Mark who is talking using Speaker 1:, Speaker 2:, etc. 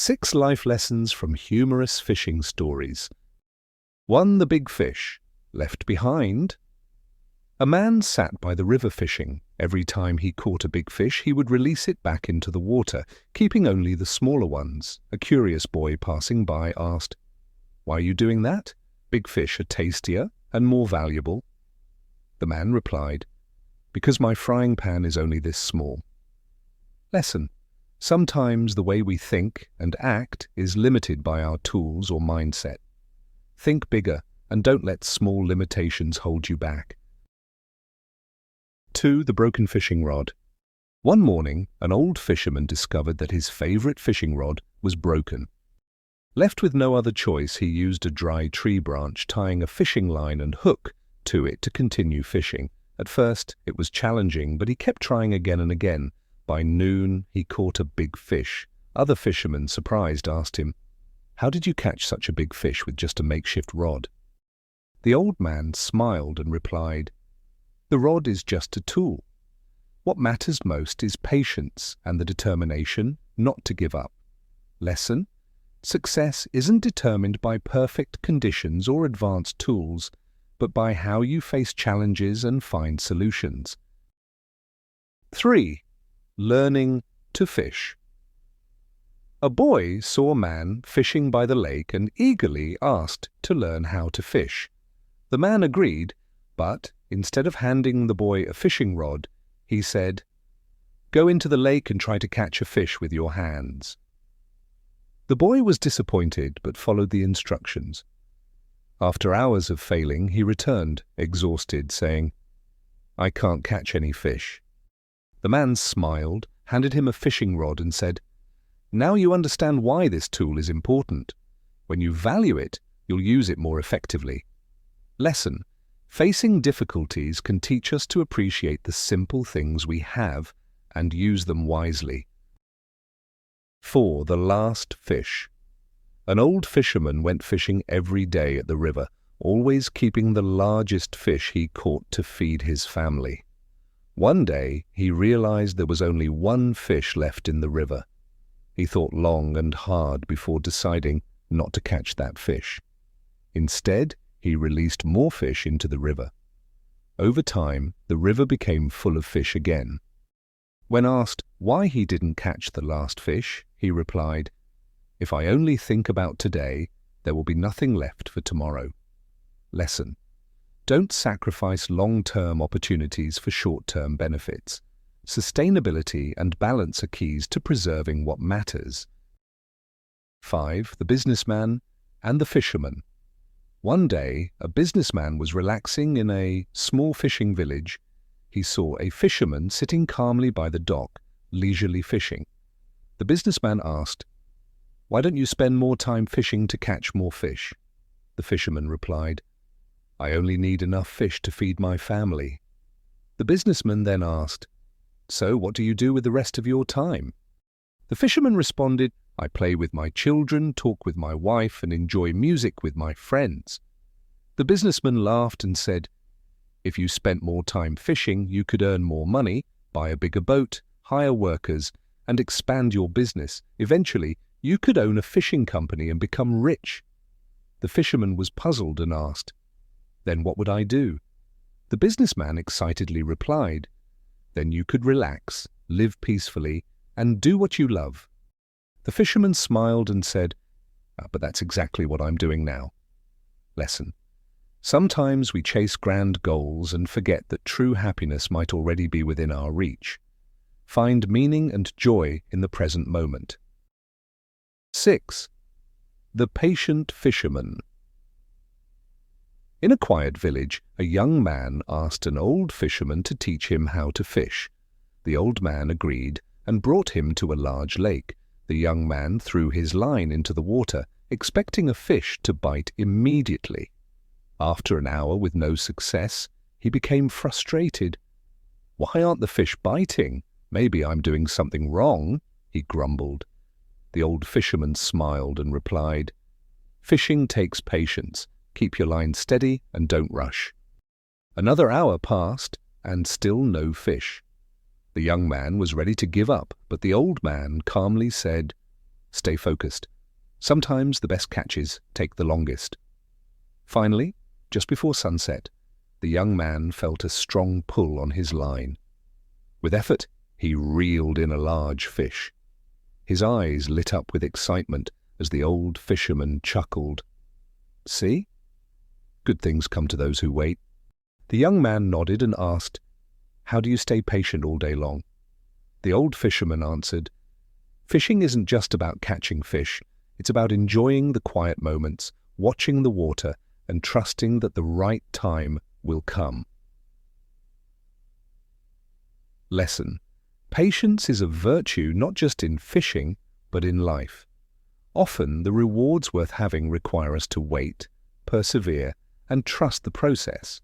Speaker 1: 6 life lessons from humorous fishing stories. 1. The big fish. Left behind. A man sat by the river fishing. Every time he caught a big fish, he would release it back into the water, keeping only the smaller ones. A curious boy passing by asked, "Why are you doing that? Big fish are tastier and more valuable." The man replied, "Because my frying pan is only this small." Lesson. Sometimes the way we think and act is limited by our tools or mindset. Think bigger and don't let small limitations hold you back. 2. The broken fishing rod. One morning, an old fisherman discovered that his favorite fishing rod was broken. Left with no other choice, he used a dry tree branch, tying a fishing line and hook to it to continue fishing. At first, it was challenging, but he kept trying again and again. By noon, he caught a big fish. Other fishermen, surprised, asked him, "How did you catch such a big fish with just a makeshift rod?" The old man smiled and replied, "The rod is just a tool. What matters most is patience and the determination not to give up." Lesson. Success isn't determined by perfect conditions or advanced tools, but by how you face challenges and find solutions. 3. Learning to fish. A boy saw a man fishing by the lake and eagerly asked to learn how to fish. The man agreed, but instead of handing the boy a fishing rod, he said, "Go into the lake and try to catch a fish with your hands." The boy was disappointed but followed the instructions. After hours of failing, he returned, exhausted, saying, "I can't catch any fish." The man smiled, handed him a fishing rod and said, "Now you understand why this tool is important. When you value it, you'll use it more effectively." Lesson. Facing difficulties can teach us to appreciate the simple things we have and use them wisely. 4. The last fish. An old fisherman went fishing every day at the river, always keeping the largest fish he caught to feed his family. One day, he realized there was only one fish left in the river. He thought long and hard before deciding not to catch that fish. Instead, he released more fish into the river. Over time, the river became full of fish again. When asked why he didn't catch the last fish, he replied, "If I only think about today, there will be nothing left for tomorrow." Lesson. Don't sacrifice long-term opportunities for short-term benefits. Sustainability and balance are keys to preserving what matters. 5. The businessman and the fisherman. One day, a businessman was relaxing in a small fishing village. He saw a fisherman sitting calmly by the dock, leisurely fishing. The businessman asked, "Why don't you spend more time fishing to catch more fish?" The fisherman replied, "I only need enough fish to feed my family." The businessman then asked, "So what do you do with the rest of your time?" The fisherman responded, "I play with my children, talk with my wife, and enjoy music with my friends." The businessman laughed and said, "If you spent more time fishing, you could earn more money, buy a bigger boat, hire workers, and expand your business. Eventually, you could own a fishing company and become rich." The fisherman was puzzled and asked, "Then what would I do?" The businessman excitedly replied, "Then you could relax, live peacefully, and do what you love." The fisherman smiled and said, "But that's exactly what I'm doing now." Lesson. Sometimes we chase grand goals and forget that true happiness might already be within our reach. Find meaning and joy in the present moment. 6. The patient fisherman. In a quiet village, a young man asked an old fisherman to teach him how to fish. The old man agreed and brought him to a large lake. The young man threw his line into the water, expecting a fish to bite immediately. After an hour with no success, he became frustrated. "Why aren't the fish biting? Maybe I'm doing something wrong," he grumbled. The old fisherman smiled and replied, "Fishing takes patience. Keep your line steady and don't rush." Another hour passed, and still no fish. The young man was ready to give up, but the old man calmly said, Stay focused. Sometimes the best catches take the longest. Finally, just before sunset, the young man felt a strong pull on his line. With effort, he reeled in a large fish. His eyes lit up with excitement as the old fisherman chuckled. "See? Good things come to those who wait." The young man nodded and asked, "How do you stay patient all day long?" The old fisherman answered, "Fishing isn't just about catching fish. It's about enjoying the quiet moments, watching the water, and trusting that the right time will come." Lesson: patience is a virtue not just in fishing, but in life. Often the rewards worth having require us to wait, persevere, and trust the process.